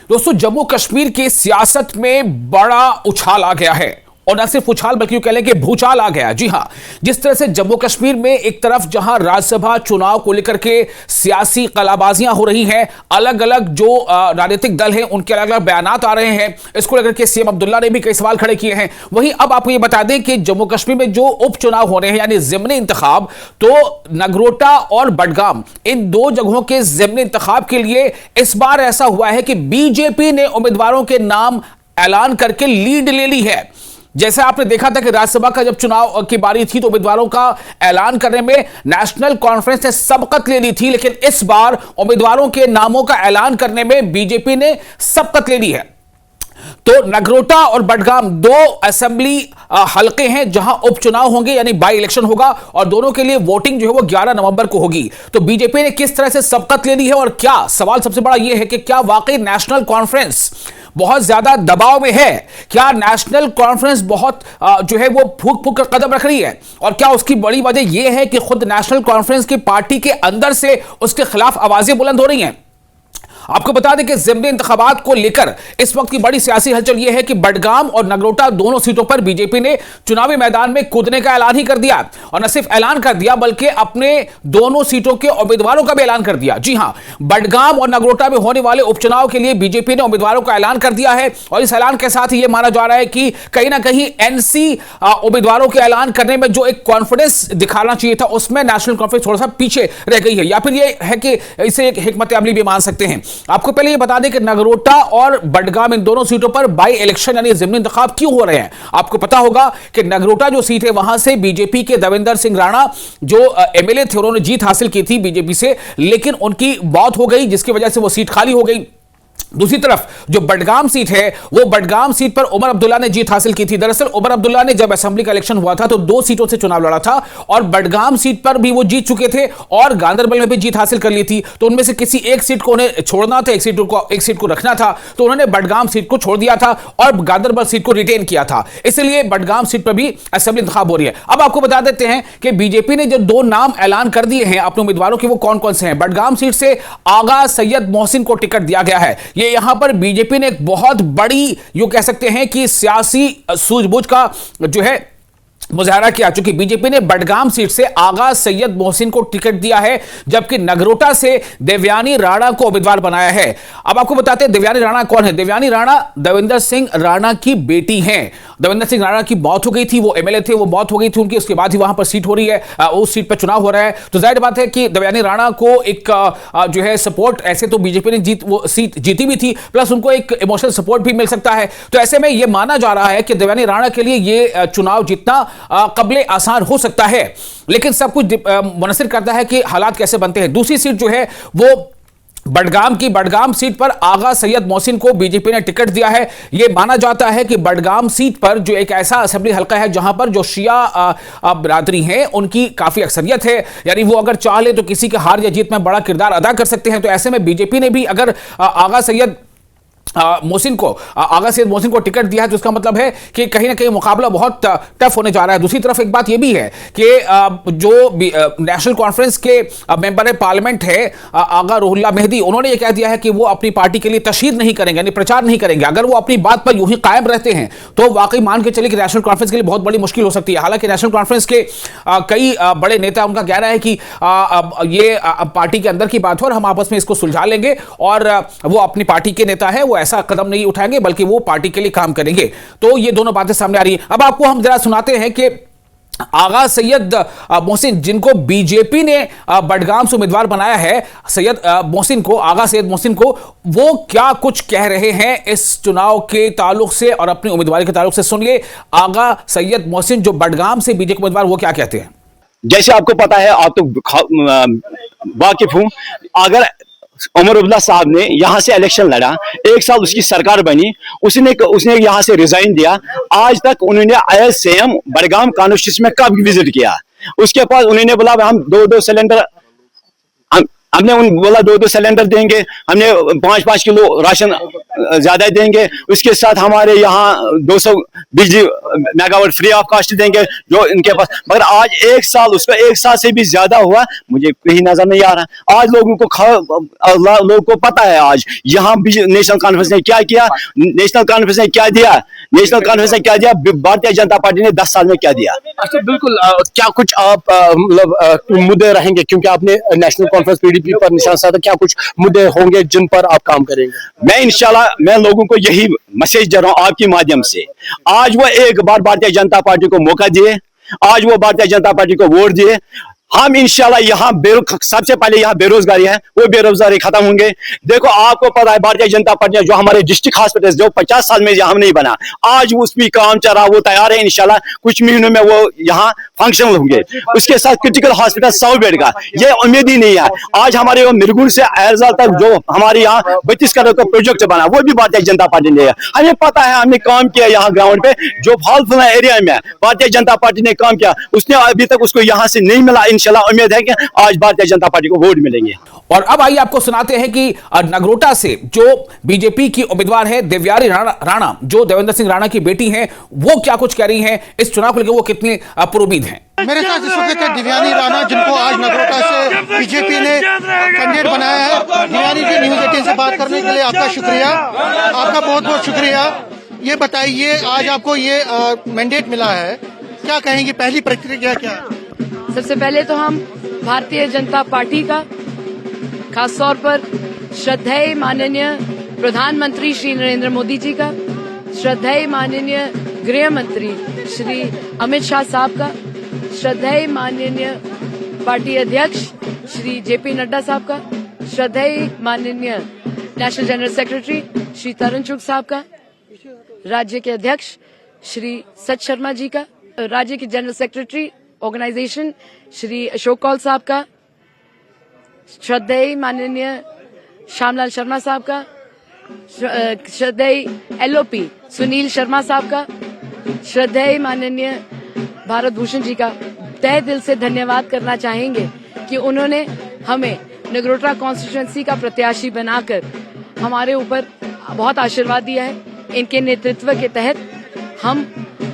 दोस्तों, जम्मू कश्मीर की सियासत में बड़ा उछाल आ गया है, और न सिर्फ उछाल बल्कि कह लें कि भूचाल आ गया। जी हां, जिस तरह से जम्मू कश्मीर में एक तरफ जहां राज्यसभा चुनाव को लेकर के सियासी कलाबाजियां हो रही हैं, अलग अलग जो राजनीतिक दल हैं उनके अलग अलग बयानात आ रहे हैं, इसको लेकर के सीएम अब्दुल्ला ने भी कई सवाल खड़े किए हैं। वहीं अब आपको यह बता दें कि जम्मू कश्मीर में जो उपचुनाव हो रहे हैं यानी ज़िमनी इंतखाब, तो नगरोटा और बडगाम, इन दो जगहों के ज़िमनी इंतखाब के लिए इस बार ऐसा हुआ है कि बीजेपी ने उम्मीदवारों के नाम ऐलान करके लीड ले ली है। जैसे आपने देखा था कि राज्यसभा का जब चुनाव की बारी थी तो उम्मीदवारों का ऐलान करने में नेशनल कॉन्फ्रेंस ने सबकत ले ली थी, लेकिन इस बार उम्मीदवारों के नामों का ऐलान करने में बीजेपी ने सबकत ले ली है। तो नगरोटा और बडगाम दो असेंबली हलके हैं जहां उपचुनाव होंगे यानी बाई इलेक्शन होगा, और दोनों के लिए वोटिंग जो है वो 11 नवंबर को होगी। तो बीजेपी ने किस तरह से सबकत ले ली है, और क्या सवाल सबसे बड़ा यह है कि क्या वाकई नेशनल कॉन्फ्रेंस बहुत ज्यादा दबाव में है? क्या नेशनल कॉन्फ्रेंस बहुत जो है वो फूक फूक कर कदम रख रही है? और क्या उसकी बड़ी वजह यह है कि खुद नेशनल कॉन्फ्रेंस की पार्टी के अंदर से उसके खिलाफ आवाजें बुलंद हो रही हैं? आपको बता दें कि ज़िमनी इंतखाबात को लेकर इस वक्त की बड़ी सियासी हलचल यह है कि बडगाम और नगरोटा दोनों सीटों पर बीजेपी ने चुनावी मैदान में कूदने का ऐलान ही कर दिया, और न सिर्फ ऐलान कर दिया बल्कि अपने दोनों सीटों के उम्मीदवारों का भी ऐलान कर दिया। जी हां, बडगाम और नगरोटा में होने वाले उपचुनाव के लिए बीजेपी ने उम्मीदवारों का ऐलान कर दिया है, और इस ऐलान के साथ ही यह माना जा रहा है कि कहीं ना कहीं एनसी उम्मीदवारों के ऐलान करने में जो एक कॉन्फिडेंस दिखाना चाहिए था उसमें नेशनल कॉन्फ्रेंस थोड़ा सा पीछे रह गई है, या फिर यह है कि इसे एक हिकमत अमली भी मान सकते हैं। आपको पहले यह बता दें कि नगरोटा और बडगाम इन दोनों सीटों पर बाई इलेक्शन यानी ज़िमनी इंतखाब क्यों हो रहे हैं। आपको पता होगा कि नगरोटा जो सीट है वहां से बीजेपी के देवेंद्र सिंह राणा जो एमएलए थे उन्होंने जीत हासिल की थी बीजेपी से, लेकिन उनकी मौत हो गई जिसकी वजह से वो सीट खाली हो गई। दूसरी तरफ जो बडगाम सीट है वो बडगाम सीट पर उमर अब्दुल्ला ने जीत हासिल की थी। दरअसल उमर अब्दुल्ला ने जब असेंबली का इलेक्शन हुआ था तो 2 सीटों से चुनाव लड़ा था, और बडगाम सीट पर भी वो जीत चुके थे और गांधरबल में भी जीत हासिल कर ली थी। तो उनमें से किसी एक सीट को उन्हें छोड़ना था, एक सीट को रखना था, तो उन्होंने बडगाम सीट को छोड़ दिया था और गांधरबल सीट को रिटेन किया था। इसलिए बडगाम सीट पर भी असेंबली इंतखाब हो रही है। अब आपको बता देते हैं कि बीजेपी ने जो 2 नाम ऐलान कर दिए हैं अपने उम्मीदवारों के, वो कौन कौन से हैं। बडगाम सीट से आगा सैयद मोहसिन को टिकट दिया गया है। ये यहां पर बीजेपी ने एक बहुत बड़ी यूं कह सकते हैं कि सियासी सूझबूझ का जो है मुजाहरा किया, चूंकि बीजेपी ने बडगाम सीट से आगा सैयद मोहसिन को टिकट दिया है, जबकि नगरोटा से देवयानी राणा को उम्मीदवार बनाया है। अब आपको बताते हैं देवयानी राणा कौन है। देवयानी राणा देवेंद्र सिंह राणा की बेटी हैं। देवेंद्र सिंह राणा की मौत हो गई थी, वो एमएलए थे, वो मौत हो गई थी उनकी, उसके बाद ही वहां पर सीट हो रही है, उस सीट पर चुनाव हो रहा है। तो जाहिर बात है कि देवयानी राणा को एक जो है सपोर्ट, ऐसे तो बीजेपी ने वो सीट जीती भी थी, प्लस उनको एक इमोशनल सपोर्ट भी मिल सकता है। तो ऐसे में यह माना जा रहा है कि देवयानी राणा के लिए यह चुनाव जीतना कबले आसान हो सकता है, लेकिन सब कुछ मुनसिर करता है कि हालात कैसे बनते हैं। दूसरी सीट जो है वो बडगाम सीट पर आगा सैयद मोहसिन को बीजेपी ने टिकट दिया है। यह माना जाता है कि बडगाम सीट पर जो एक ऐसा असेंबली हलका है जहां पर जो शिया बिरादरी है उनकी काफी अक्सरियत है, यानी वो अगर चाह ले तो किसी के हार या जीत में बड़ा किरदार अदा कर सकते हैं। तो ऐसे में बीजेपी ने भी अगर आगा सैयद मोहसिन को टिकट दिया है तो इसका मतलब है कि कहीं ना कहीं मुकाबला बहुत टफ होने जा रहा है। दूसरी तरफ एक बात यह भी है कि जो नेशनल कॉन्फ्रेंस के मेंबर पार्लियामेंट है आगा रुहुल्लाह मेहदी, उन्होंने यह कह दिया है कि वो अपनी पार्टी के लिए तशहीर नहीं करेंगे, यानी प्रचार नहीं करेंगे। अगर वो अपनी बात पर यूं ही कायम रहते हैं तो वाकई मान के चले कि नेशनल कॉन्फ्रेंस के लिए बहुत बड़ी मुश्किल हो सकती है। हालांकि नेशनल कॉन्फ्रेंस के कई बड़े नेता, उनका कहना है कि ये पार्टी के अंदर की बात है और हम आपस में इसको सुलझा लेंगे, और वो अपनी पार्टी के नेता है, वो ऐसा कदम नहीं उठाएंगे बल्कि वो पार्टी के लिए काम करेंगे। तो ये दोनों बातें सामने आ रही हैं। अब आपको हम जरा सुनाते हैं कि आगा सैयद मोहसिन, जिनको बीजेपी ने बडगाम से उम्मीदवार बनाया है, सैयद मोहसिन को, आगा सैयद मोहसिन को, वो क्या कुछ कह रहे हैं इस चुनाव के ताल्लुक से और अपनी उम्मीदवारी के ताल्लुक से। सुनिए आगा सैयद मोहसिन जो बडगाम से बीजेपी उम्मीदवार, वो क्या कहते हैं। जैसे आपको पता है, आप तो वाकिफ हूं, अगर उमर अब्दुल्ला साहब ने यहाँ से इलेक्शन लड़ा, 1 साल उसकी सरकार बनी, उसने यहाँ से रिजाइन दिया, आज तक उन्होंने एज सीएम बडगाम कॉन्स्टिट्यूंसी में कब विजिट किया। उसके बाद उन्होंने बोला हम 2-2 सिलेंडर, हमने बोला 2-2 सिलेंडर देंगे, हमने 5-5 किलो राशन ज्यादा देंगे, उसके साथ हमारे यहाँ 200 बिजली मेगावाट फ्री ऑफ कॉस्ट देंगे जो इनके पास। मगर आज एक साल, उसका एक साल से भी ज्यादा हुआ, मुझे कहीं नजर नहीं आ रहा। आज लोगों को पता है आज यहाँ नेशनल कॉन्फ्रेंस ने क्या किया, नेशनल कॉन्फ्रेंस ने क्या दिया, नेशनल कॉन्फ्रेंस ने क्या दिया, भारतीय जनता पार्टी ने 10 साल में क्या दिया। अच्छा, बिल्कुल। क्या कुछ आप मतलब मुद्दे रहेंगे, क्योंकि आपने नेशनल कॉन्फ्रेंस पीडीपी पर निशान साधा, क्या कुछ मुद्दे होंगे जिन पर आप काम करेंगे? मैं इंशाल्लाह, मैं लोगों को यही मैसेज दे रहा हूं आपके माध्यम से। आज वो एक बार भारतीय जनता पार्टी को मौका दिए, आज वो भारतीय जनता पार्टी को वोट दिए। हम इंशाल्लाह यहाँ सबसे पहले यहाँ बेरोजगारी है, वो बेरोजगारी खत्म होंगे। देखो, आपको पता है भारतीय जनता पार्टी जो हमारे डिस्ट्रिक्ट हॉस्पिटल जो 50 साल में यहाँ नहीं बना, आज उस भी काम चल रहा, वो तैयार है। इंशाल्लाह कुछ महीनों में वो यहाँ फंक्शनल होंगे। उसके साथ क्रिटिकल हॉस्पिटल 100 बेड का, ये उम्मीद ही नहीं है। आज हमारे मिरगुन से एरजाल तक जो हमारे यहाँ 32 करोड़ का प्रोजेक्ट बना, वो भी भारतीय जनता पार्टी ने है। हमें पता है, हमने काम किया यहाँ ग्राउंड पे, जो फालतूना एरिया में भारतीय जनता पार्टी ने काम किया, उसने अभी तक उसको यहाँ से नहीं मिला। इंशाल्लाह उम्मीद है कि आज भारतीय जनता पार्टी को वोट मिलेंगे। और अब आइए आपको सुनाते हैं कि नगरोटा से जो बीजेपी की उम्मीदवार है देवयानी राणा, जो देवेंद्र सिंह राणा की बेटी हैं, वो क्या कुछ कह रही हैं, इस चुनाव को लेकर वो कितनी पुरुमीद हैं। मेरे साथ इस वक्त है देवयानी राणा, जिनको आज नगरोटा से बीजेपी ने कैंडिडेट बनाया है। देवयानी जी, न्यूज़ 18 से बात करने के लिए आपका शुक्रिया, आपका बहुत बहुत शुक्रिया। ये बताइए, आज आपको ये मैंडेट मिला है, क्या कहेंगे, पहली प्रतिक्रिया क्या है? सबसे पहले तो हम भारतीय जनता पार्टी का, खास तौर पर श्रद्धेय माननीय प्रधानमंत्री श्री नरेंद्र मोदी जी का, श्रद्धेय माननीय गृह मंत्री श्री अमित शाह साहब का, श्रद्धेय माननीय पार्टी अध्यक्ष श्री जेपी नड्डा साहब का, श्रद्धेय माननीय नेशनल जनरल सेक्रेटरी श्री तरुण चुग साहब का, राज्य के अध्यक्ष श्री सच शर्मा जी का, राज्य के general secretary organisation Shri Ashok Kaul साहब का, श्रद्धेय माननीय श्यामलाल शर्मा साहब का, श्रद्धेय एलओपी सुनील शर्मा साहब का, श्रद्धेय माननीय भारत भूषण जी का तहे दिल से धन्यवाद करना चाहेंगे कि उन्होंने हमें नगरोटा कॉन्स्टिट्यूएंसी का प्रत्याशी बनाकर हमारे ऊपर बहुत आशीर्वाद दिया है। इनके नेतृत्व के तहत हम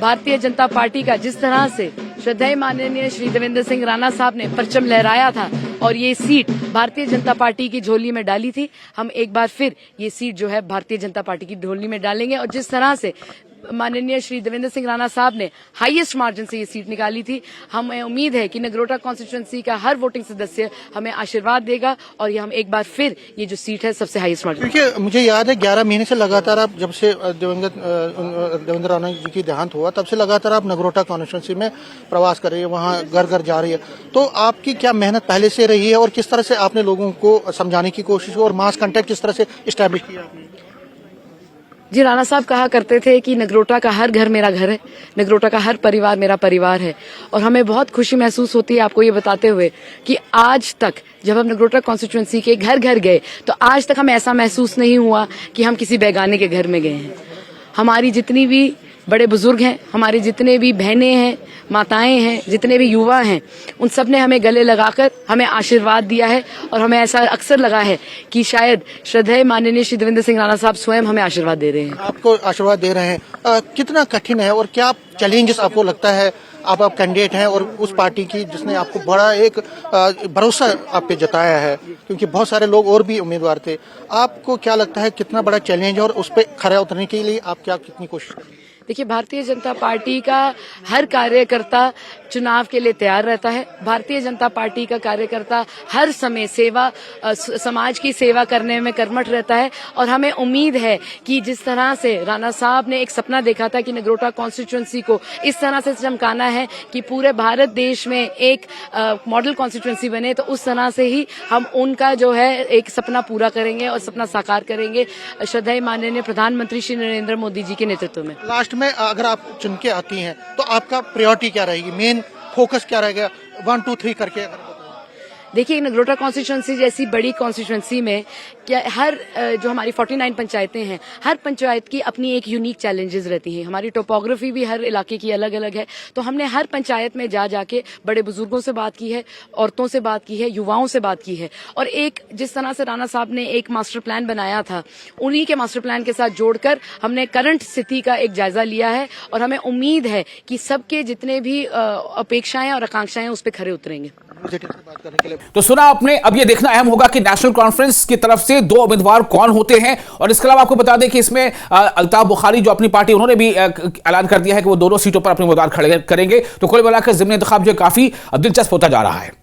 भारतीय जनता पार्टी का, जिस तरह से श्रद्धेय माननीय श्री देवेंद्र सिंह राणा साहब ने परचम लहराया था और ये सीट भारतीय जनता पार्टी की झोली में डाली थी, हम एक बार फिर ये सीट जो है भारतीय जनता पार्टी की झोली में डालेंगे। और जिस तरह से माननीय श्री देवेंद्र सिंह राणा साहब ने हाईएस्ट मार्जिन से ये सीट निकाली थी, हमें उम्मीद है कि नगरोटा कॉन्स्टिट्यूएंसी का हर वोटिंग सदस्य हमें आशीर्वाद देगा और ये हम एक बार फिर ये जो सीट है सबसे हाईएस्ट मार्जिन। क्योंकि मुझे याद है 11 महीने से लगातार आप, जब से देवेंद्र राणा जी की देहांत हुआ, तब से लगातार आप नगरोटा कॉन्स्टिट्यूएंसी में प्रवास कर रही है, वहाँ घर घर जा रही है। तो आपकी क्या मेहनत पहले से रही है और किस तरह से आपने लोगों को समझाने की कोशिश की और मास कंटेक्ट किस तरह से इस्टेब्लिश किया आपने? जी, राणा साहब कहा करते थे कि नगरोटा का हर घर मेरा घर है, नगरोटा का हर परिवार मेरा परिवार है। और हमें बहुत खुशी महसूस होती है आपको ये बताते हुए कि आज तक जब हम नगरोटा कॉन्स्टिट्यूएंसी के घर घर गए तो आज तक हमें ऐसा महसूस नहीं हुआ कि हम किसी बेगाने के घर में गए हैं। हमारी जितनी भी बड़े बुजुर्ग हैं, हमारे जितने भी बहनें हैं, माताएं हैं, जितने भी युवा हैं, उन सब ने हमें गले लगाकर हमें आशीर्वाद दिया है। और हमें ऐसा अक्सर लगा है कि शायद श्रद्धेय माननीय श्री देवेंद्र सिंह राणा साहब स्वयं हमें आशीर्वाद दे रहे हैं। आपको आशीर्वाद दे रहे हैं। कितना कठिन है और क्या चैलेंजेस आपको लगता है? आप कैंडिडेट हैं और उस पार्टी की जिसने आपको बड़ा एक भरोसा आप पे जताया है, क्योंकि बहुत सारे लोग और भी उम्मीदवार थे। आपको क्या लगता है कितना बड़ा चैलेंज है और उस पर खरा उतरने के लिए आप कितनी कोशिश करें? देखिए, भारतीय जनता पार्टी का हर कार्यकर्ता चुनाव के लिए तैयार रहता है। भारतीय जनता पार्टी का कार्यकर्ता हर समय समाज की सेवा करने में कर्मठ रहता है। और हमें उम्मीद है कि जिस तरह से राणा साहब ने एक सपना देखा था कि नगरोटा कॉन्स्टिट्यूएंसी को इस तरह से चमकाना है कि पूरे भारत देश में एक मॉडल कॉन्स्टिट्यूएंसी बने, तो उस तरह से ही हम उनका जो है एक सपना पूरा करेंगे और सपना साकार करेंगे श्रद्धेय माननीय प्रधानमंत्री श्री नरेंद्र मोदी जी के नेतृत्व में। लास्ट में अगर आप चुन के आती हैं तो आपका प्रायोरिटी क्या रहेगी, मेन फोकस क्या रहेगा, 1 2 3 करके? देखिए, नगरोटा कॉन्स्टिट्यूंसी जैसी बड़ी कॉन्स्टिट्यूंसी में क्या हर जो हमारी 49 पंचायतें हैं, हर पंचायत की अपनी एक यूनिक चैलेंजेस रहती हैं। हमारी टोपोग्राफी भी हर इलाके की अलग अलग है, तो हमने हर पंचायत में जाके बड़े बुजुर्गों से बात की है, औरतों से बात की है, युवाओं से बात की है, और एक जिस तरह से राणा साहब ने एक मास्टर प्लान बनाया था, उन्हीं के मास्टर प्लान के साथ जोड़कर हमने करंट स्थिति का एक जायजा लिया है, और हमें उम्मीद है कि सबके जितने भी अपेक्षाएं और आकांक्षाएं उस पर खरे उतरेंगे। तो सुना आपने, अब ये देखना अहम होगा कि नेशनल कॉन्फ्रेंस की तरफ से 2 उम्मीदवार कौन होते हैं। और इसके अलावा आपको बता दें कि इसमें अल्ताफ बुखारी जो अपनी पार्टी, उन्होंने भी ऐलान कर दिया है कि वो दोनों सीटों पर अपने उम्मीदवार खड़े करेंगे। तो कुल मिलाकर ज़िमनी इंतखाब जो काफी दिलचस्प होता जा रहा है।